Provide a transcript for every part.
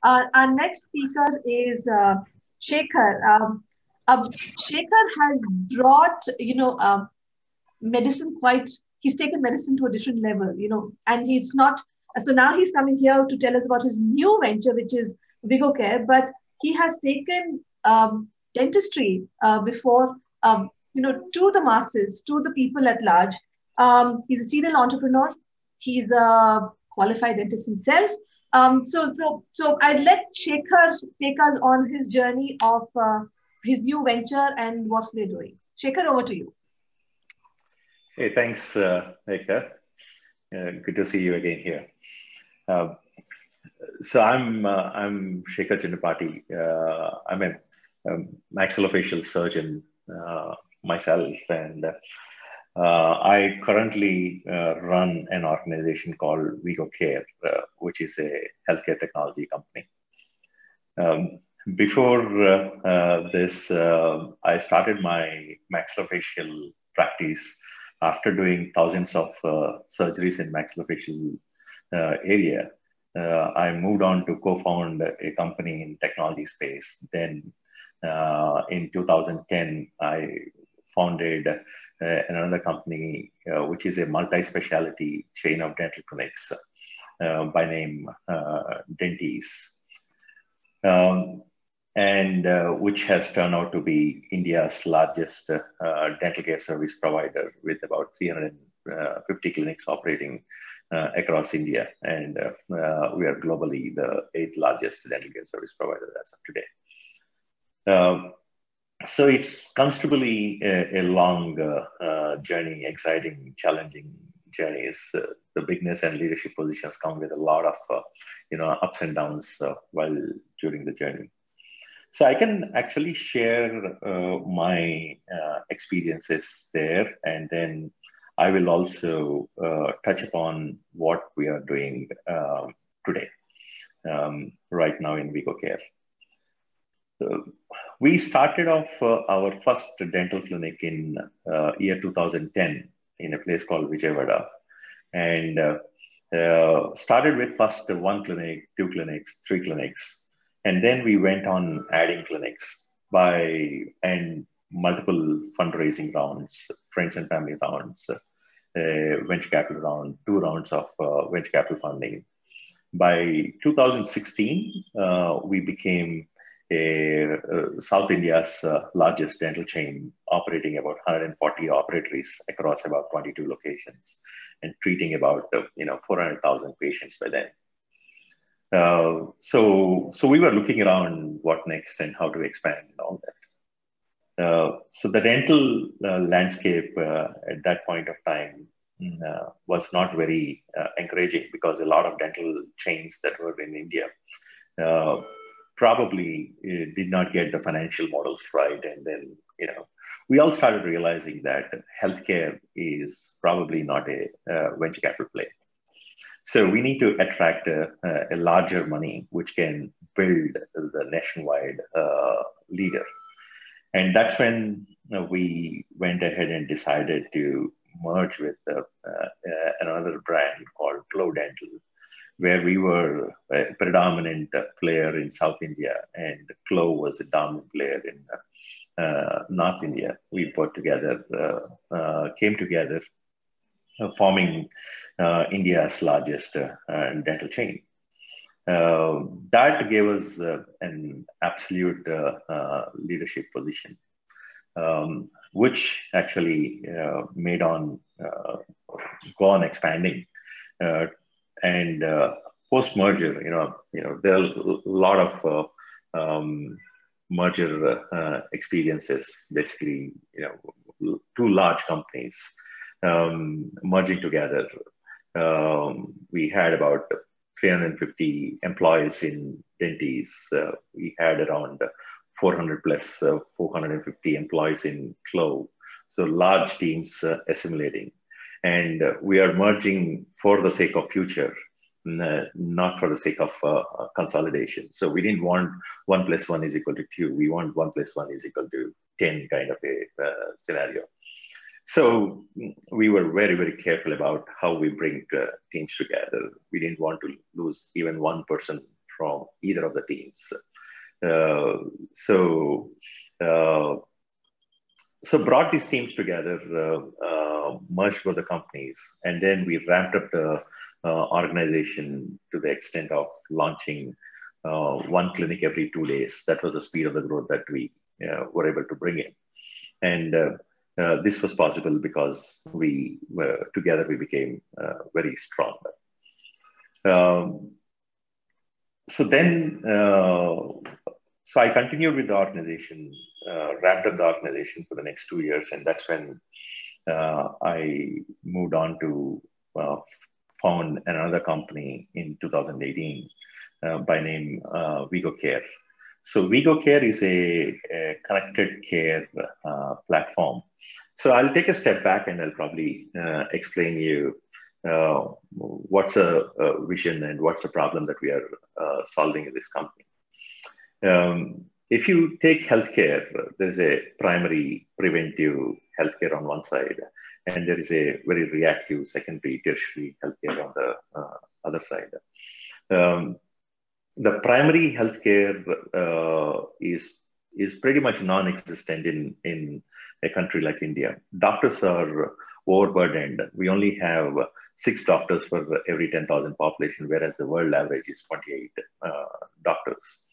Our next speaker is Shekhar. Shekhar has brought, medicine quite, he's taken medicine to a different level, and he's not, so now he's coming here to tell us about his new venture, which is Vigocare, but he has taken dentistry before, to the masses, to the people at large. He's a serial entrepreneur. He's a qualified dentist himself. So I'd let Shekhar take us on his journey of his new venture and what they're doing. Shekhar, over to you. Hey, thanks, Sekhar. Good to see you again here. So I'm Sekhar Chennupati. I'm a maxillofacial surgeon myself, and I currently run an organization called Vigocare, which is a healthcare technology company. Before this, I started my maxillofacial practice after doing thousands of surgeries in maxillofacial area. I moved on to co-found a company in technology space. Then in 2010, I founded another company, which is a multi-specialty chain of dental clinics by name Dentis, and which has turned out to be India's largest dental care service provider, with about 350 clinics operating across India. And we are globally the 8th largest dental care service provider as of today. So it comes to be a long journey, exciting, challenging journeys. The bigness and leadership positions come with a lot of ups and downs while during the journey. So I can actually share my experiences there, and then I will also touch upon what we are doing today, right now in Vigocare. We started off our first dental clinic in year 2010 in a place called Vijayawada, and started with first 1 clinic, 2 clinics, 3 clinics. And then we went on adding clinics and multiple fundraising rounds, friends and family rounds, venture capital round, 2 rounds of venture capital funding. By 2016, we became South India's largest dental chain, operating about 140 operatories across about 22 locations and treating about 400,000 patients by then. So we were looking around what next and how to expand and all that. So the dental landscape at that point of time was not very encouraging, because a lot of dental chains that were in India probably did not get the financial models right. And then, we all started realizing that healthcare is probably not a venture capital play. So we need to attract a larger money, which can build the nationwide leader. And that's when we went ahead and decided to merge with another brand called Flow Dental, where we were a predominant player in South India, and Flow was a dominant player in North India. We both together came together, forming India's largest dental chain. That gave us an absolute leadership position, which actually made on go on expanding. And post-merger, there are a lot of merger experiences. Basically, 2 large companies merging together. We had about 350 employees in Dentis. We had around 400 plus 450 employees in Flow. So large teams assimilating. And we are merging for the sake of future, not for the sake of consolidation. So we didn't want 1 + 1 = 2. We want 1 + 1 = 10 kind of a scenario. So we were very, very careful about how we bring teams together. We didn't want to lose even one person from either of the teams. Uh, so, uh, so brought these teams together, merged both the companies, and then we ramped up the organization to the extent of launching one clinic every 2 days. That was the speed of the growth that we were able to bring in. And this was possible because we were together, we became very strong. Um, so then, so I continued with the organization, ramped up the organization for the next 2 years. And that's when I moved on to found another company in 2018 by name VigoCare. So VigoCare is a connected care platform. So I'll take a step back and I'll probably explain you what's a vision and what's the problem that we are solving in this company. If you take healthcare, there's a primary preventive healthcare on one side, and there is a very reactive secondary tertiary healthcare on the other side. The primary healthcare is pretty much non-existent in a country like India. Doctors are overburdened. We only have 6 doctors for every 10,000 population, whereas the world average is 28 doctors.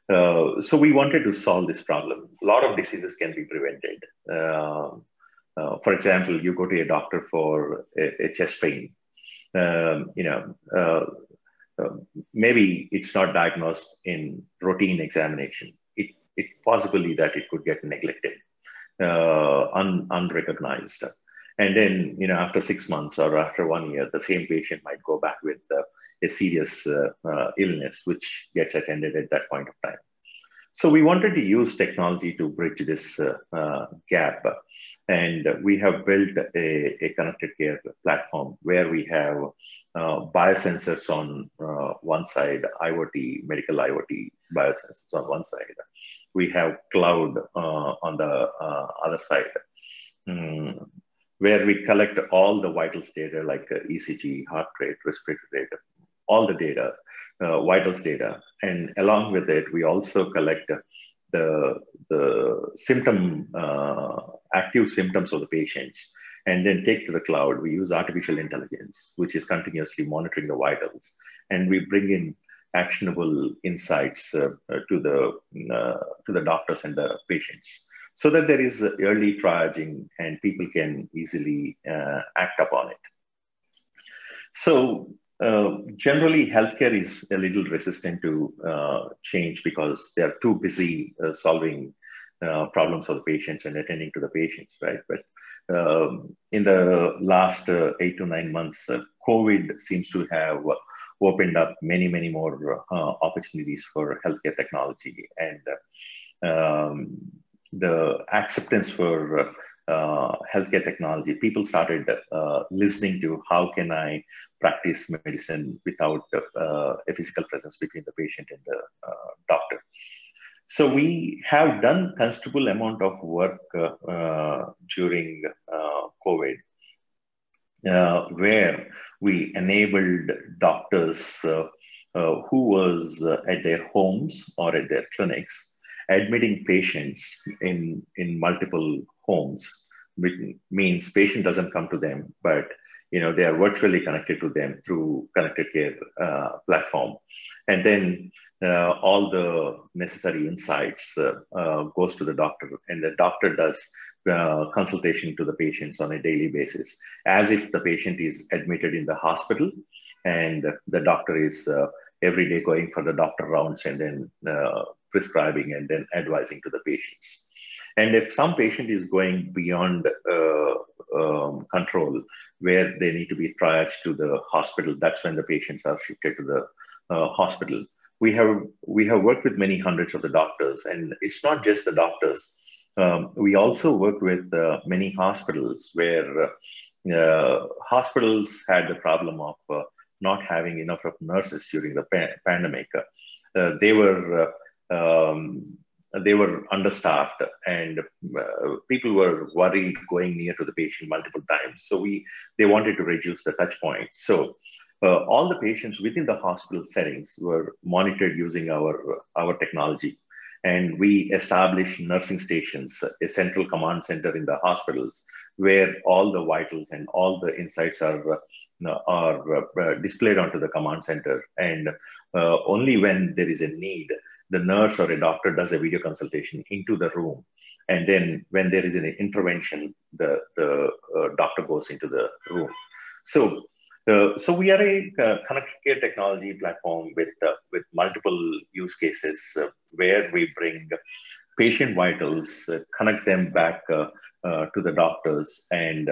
So we wanted to solve this problem. A lot of diseases can be prevented. For example, you go to a doctor for a chest pain. Maybe it's not diagnosed in routine examination. It possibly that it could get neglected, unrecognized. And then, after 6 months or after 1 year, the same patient might go back with a serious illness, which gets attended at that point of time. So we wanted to use technology to bridge this gap. And we have built a connected care platform where we have biosensors on one side, IoT, medical IoT biosensors on one side. We have cloud on the other side, where we collect all the vitals data like ECG, heart rate, respiratory rate, all the data, vitals data. And along with it, we also collect the symptom, active symptoms of the patients, and then take to the cloud. We use artificial intelligence, which is continuously monitoring the vitals, and we bring in actionable insights to the doctors and the patients, so that there is early triaging and people can easily act upon it. So generally, healthcare is a little resistant to change because they are too busy solving problems of the patients and attending to the patients, right? But in the last 8 to 9 months, COVID seems to have opened up many, many more opportunities for healthcare technology, and the acceptance for healthcare technology. People started listening to how can I practice medicine without a physical presence between the patient and the doctor. So we have done considerable amount of work during COVID, where we enabled doctors who was at their homes or at their clinics, admitting patients in multiple homes, which means patient doesn't come to them, but they are virtually connected to them through connected care platform. And then all the necessary insights goes to the doctor, and the doctor does consultation to the patients on a daily basis, as if the patient is admitted in the hospital, and the doctor is every day going for the doctor rounds and then prescribing and then advising to the patients. And if some patient is going beyond control, where they need to be triaged to the hospital, that's when the patients are shifted to the hospital. We have worked with many hundreds of the doctors, and it's not just the doctors. We also worked with many hospitals where hospitals had the problem of not having enough of nurses during the pandemic. They were understaffed, and people were worried going near to the patient multiple times. So they wanted to reduce the touch points. So all the patients within the hospital settings were monitored using our technology. And we established nursing stations, a central command center in the hospitals, where all the vitals and all the insights are displayed onto the command center. And only when there is a need, the nurse or a doctor does a video consultation into the room. And then when there is an intervention, the doctor goes into the room. So we are a connected care technology platform with multiple use cases where we bring patient vitals, connect them back to the doctors, and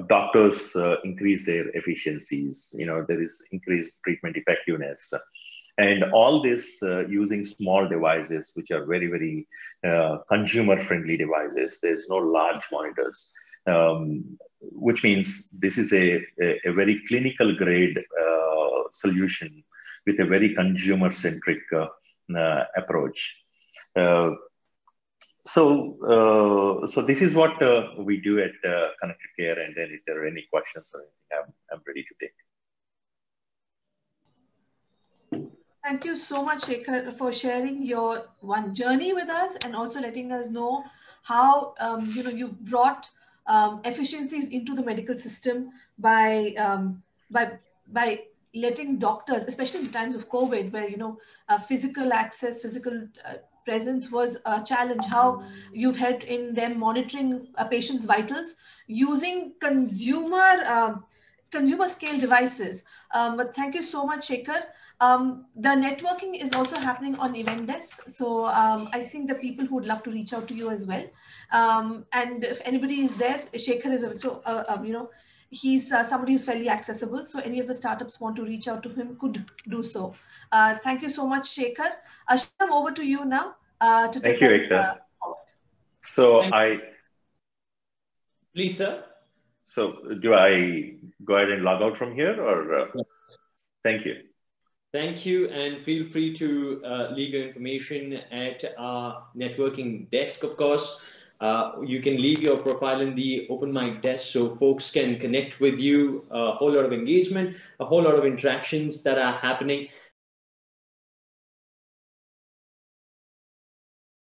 doctors increase their efficiencies. There is increased treatment effectiveness, and all this using small devices, which are very, very consumer-friendly devices. There's no large monitors. Which means this is a very clinical grade solution with a very consumer-centric approach. So this is what we do at Connected Care, and then if there are any questions or anything, I'm ready to take. Thank you so much, Sekhar, for sharing your journey with us, and also letting us know how you've brought efficiencies into the medical system by letting doctors, especially in times of COVID, where physical access, physical presence was a challenge. How you've helped in them monitoring a patient's vitals using consumer scale devices. But thank you so much, Sekhar. The networking is also happening on Event Desk. So I think the people who would love to reach out to you as well. And if anybody is there, Sekhar is also, he's somebody who's fairly accessible. So any of the startups want to reach out to him could do so. Thank you so much, Sekhar. Shyam, over to you now to take us forward. So Please, sir. So do I go ahead and log out from here, or? Thank you. Thank you, and feel free to leave your information at our networking desk, of course. You can leave your profile in the open mic desk so folks can connect with you. A whole lot of engagement, a whole lot of interactions that are happening.